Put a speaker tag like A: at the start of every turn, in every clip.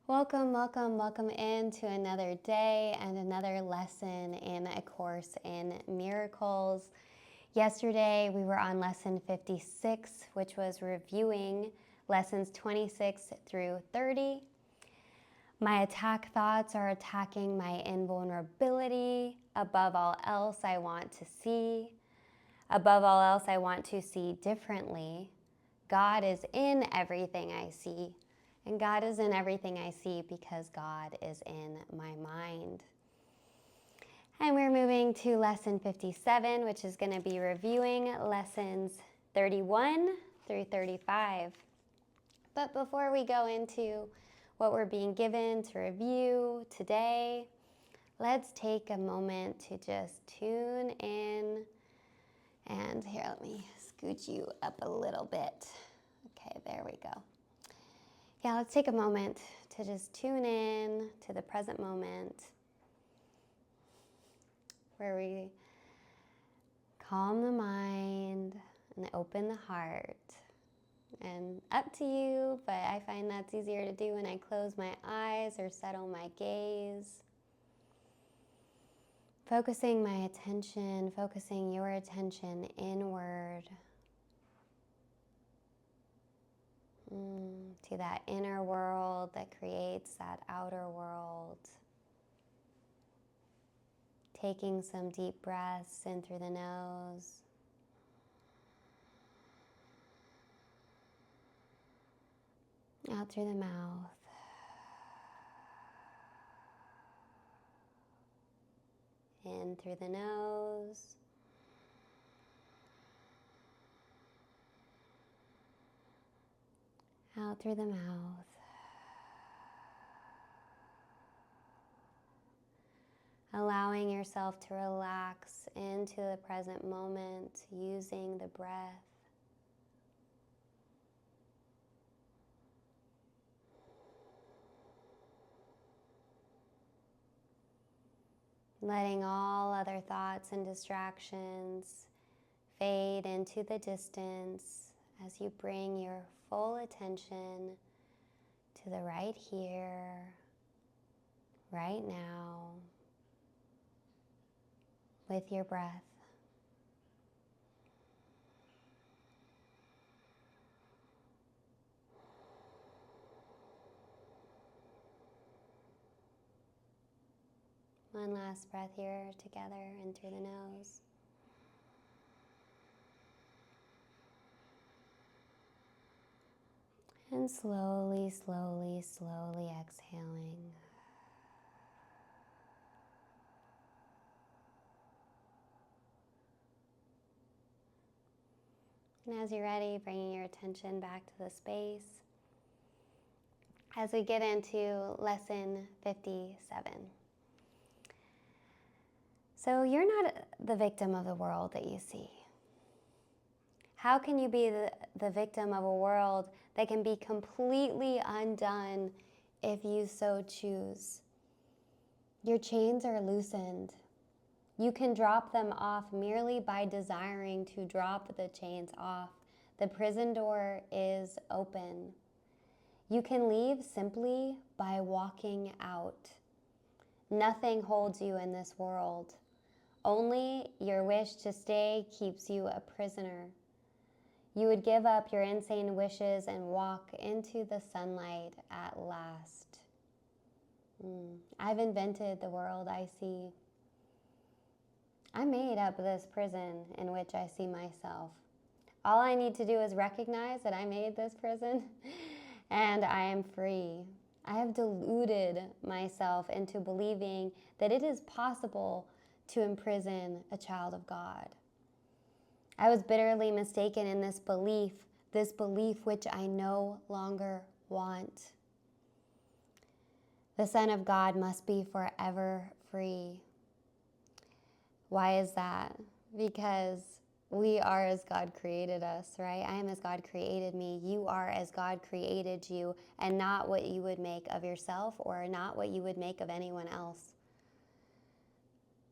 A: Welcome, welcome, welcome into another day and another lesson in A Course in Miracles. Yesterday we were on lesson 56, which was reviewing lessons 26 through 30. My attack thoughts are attacking my invulnerability. Above all else, I want to see. Above all else, I want to see differently. God is in everything I see. And God is in everything I see because God is in my mind. And we're moving to lesson 57, which is going to be reviewing lessons 31 through 35. But before we go into what we're being given to review today, let's take a moment to just tune in. And here, let me scoot you up a little bit. Okay, there we go. Yeah, let's take a moment to just tune in to the present moment where we calm the mind and open the heart. And up to you, but I find that's easier to do when I close my eyes or settle my gaze. Focusing my attention, focusing your attention inward. To that inner world that creates that outer world. Taking some deep breaths in through the nose. Out through the mouth. In through the nose. Out through the mouth. Allowing yourself to relax into the present moment using the breath. Letting all other thoughts and distractions fade into the distance as you bring your full attention to the right here, right now, with your breath. One last breath here together in through the nose. And slowly, slowly, slowly exhaling. And as you're ready, bringing your attention back to the space as we get into lesson 57. So you're not the victim of the world that you see. How can you be the victim of a world that can be completely undone if you so choose? Your chains are loosened. You can drop them off merely by desiring to drop the chains off. The prison door is open. You can leave simply by walking out. Nothing holds you in this world. Only your wish to stay keeps you a prisoner. You would give up your insane wishes and walk into the sunlight at last. I've invented the world I see. I made up this prison in which I see myself. All I need to do is recognize that I made this prison and I am free. I have deluded myself into believing that it is possible to imprison a child of God. I was bitterly mistaken in this belief which I no longer want. The Son of God must be forever free. Why is that? Because we are as God created us, right? I am as God created me. You are as God created you, and not what you would make of yourself or not what you would make of anyone else.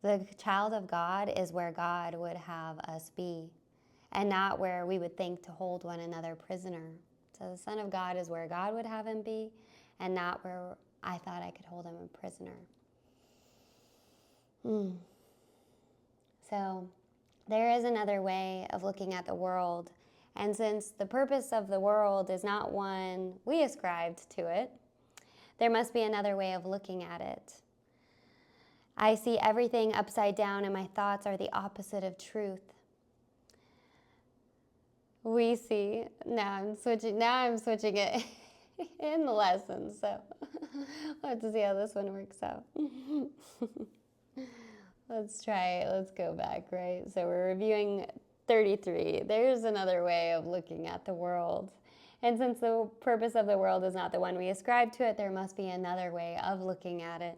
A: The child of God is where God would have us be, and not where we would think to hold one another prisoner. So the Son of God is where God would have him be, and not where I thought I could hold him a prisoner. So there is another way of looking at the world. And since the purpose of the world is not one we ascribed to it, there must be another way of looking at it. I see everything upside down, and my thoughts are the opposite of truth. We see, now I'm switching it in the lesson, so we'll have to see how this one works out. Let's try it. Let's go back, right? So we're reviewing 33. There's another way of looking at the world. And since the purpose of the world is not the one we ascribe to it, there must be another way of looking at it.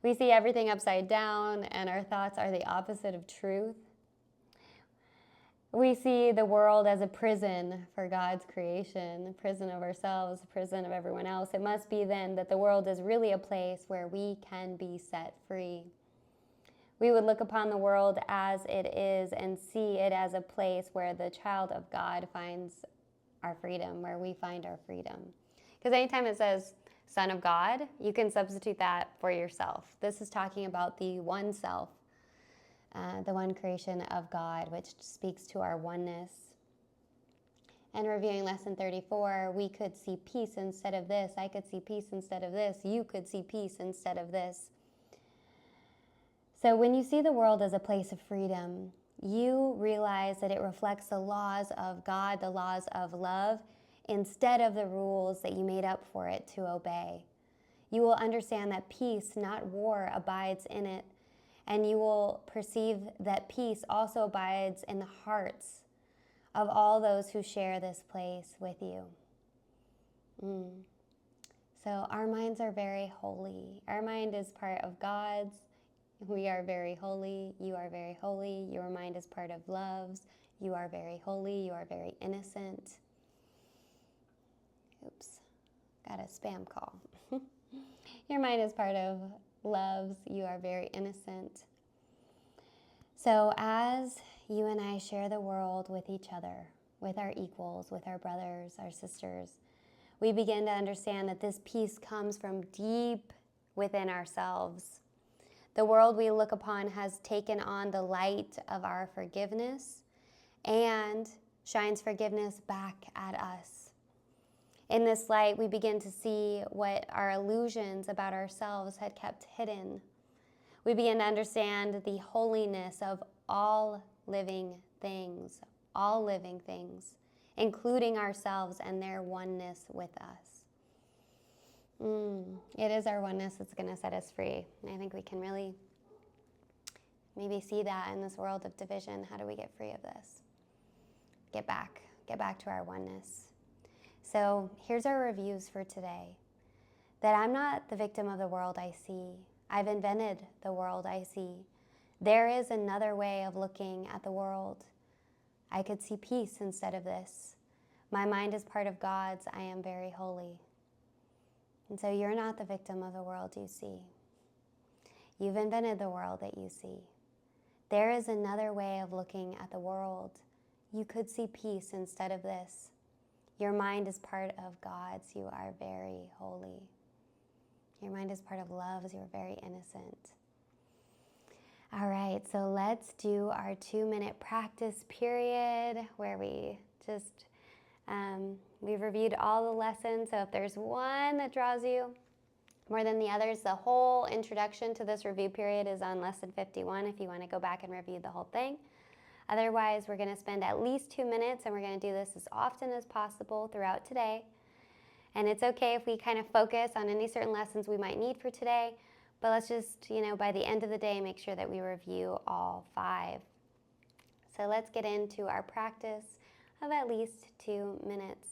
A: We see everything upside down, and our thoughts are the opposite of truth. We see the world as a prison for God's creation, a prison of ourselves, a prison of everyone else. It must be then that the world is really a place where we can be set free. We would look upon the world as it is and see it as a place where the child of God finds our freedom, where we find our freedom. Because anytime it says Son of God, you can substitute that for yourself. This is talking about the one self, the one creation of God, which speaks to our oneness. And reviewing lesson 34, we could see peace instead of this. I could see peace instead of this. You could see peace instead of this. So when you see the world as a place of freedom, you realize that it reflects the laws of God, the laws of love, instead of the rules that you made up for it to obey. You will understand that peace, not war, abides in it, and you will perceive that peace also abides in the hearts of all those who share this place with you. So our minds are very holy. Our mind is part of God's. We are very holy. You are very holy. Your mind is part of love's. You are very holy. You are very innocent. Oops, got a spam call. Your mind is part of love's. You are very innocent. So as you and I share the world with each other, with our equals, with our brothers, our sisters, we begin to understand that this peace comes from deep within ourselves. The world we look upon has taken on the light of our forgiveness and shines forgiveness back at us. In this light, we begin to see what our illusions about ourselves had kept hidden. We begin to understand the holiness of all living things, including ourselves and their oneness with us. It is our oneness that's going to set us free. And I think we can really maybe see that in this world of division. How do we get free of this? Get back to our oneness. So here's our reviews for today. That I'm not the victim of the world I see. I've invented the world I see. There is another way of looking at the world. I could see peace instead of this. My mind is part of God's. I am very holy. And so you're not the victim of the world you see. You've invented the world that you see. There is another way of looking at the world. You could see peace instead of this. Your mind is part of God's. You are very holy. Your mind is part of love's. You are very innocent. All right, so let's do our 2-minute practice period where we just we've reviewed all the lessons, so if there's one that draws you more than the others, the whole introduction to this review period is on lesson 51 if you want to go back and review the whole thing. Otherwise, we're going to spend at least 2 minutes, and we're going to do this as often as possible throughout today. And it's okay if we kind of focus on any certain lessons we might need for today, but let's just, by the end of the day, make sure that we review all 5. So let's get into our practice of at least 2 minutes.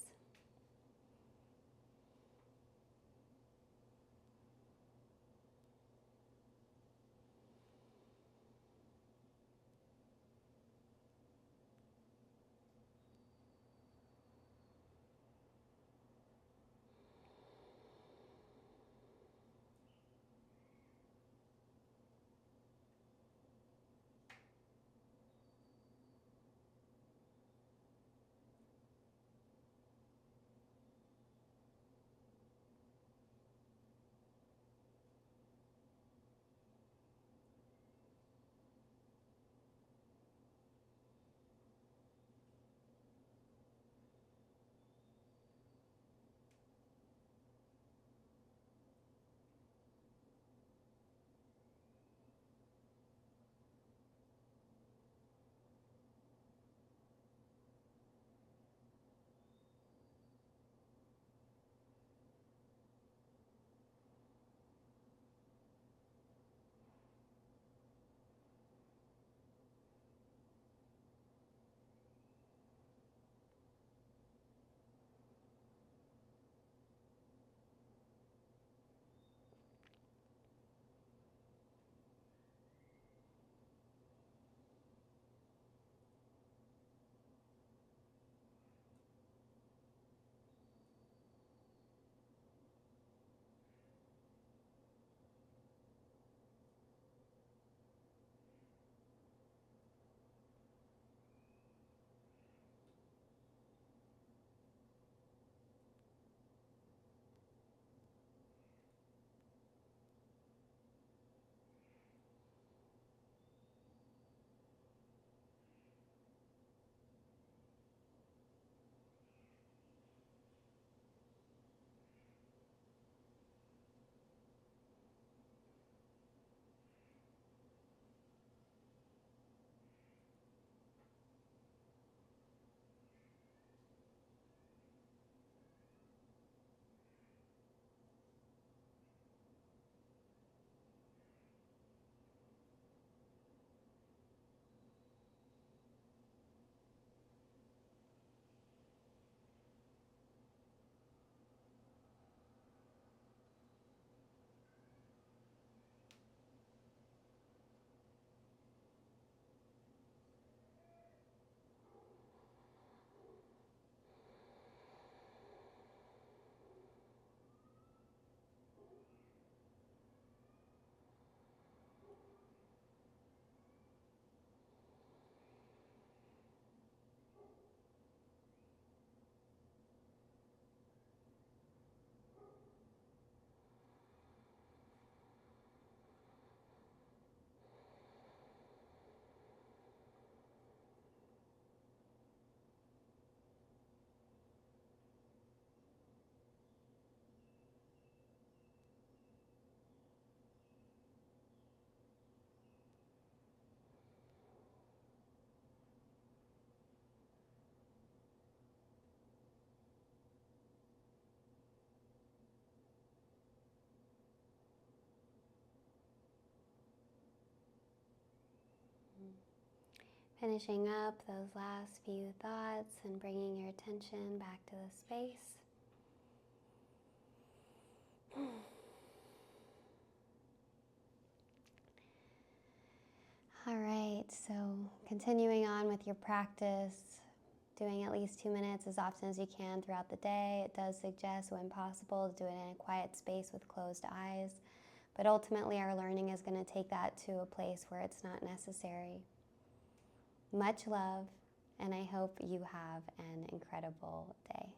A: Finishing up those last few thoughts and bringing your attention back to the space. All right, so continuing on with your practice, doing at least 2 minutes as often as you can throughout the day. It does suggest, when possible, to do it in a quiet space with closed eyes. But ultimately, our learning is going to take that to a place where it's not necessary. Much love, and I hope you have an incredible day.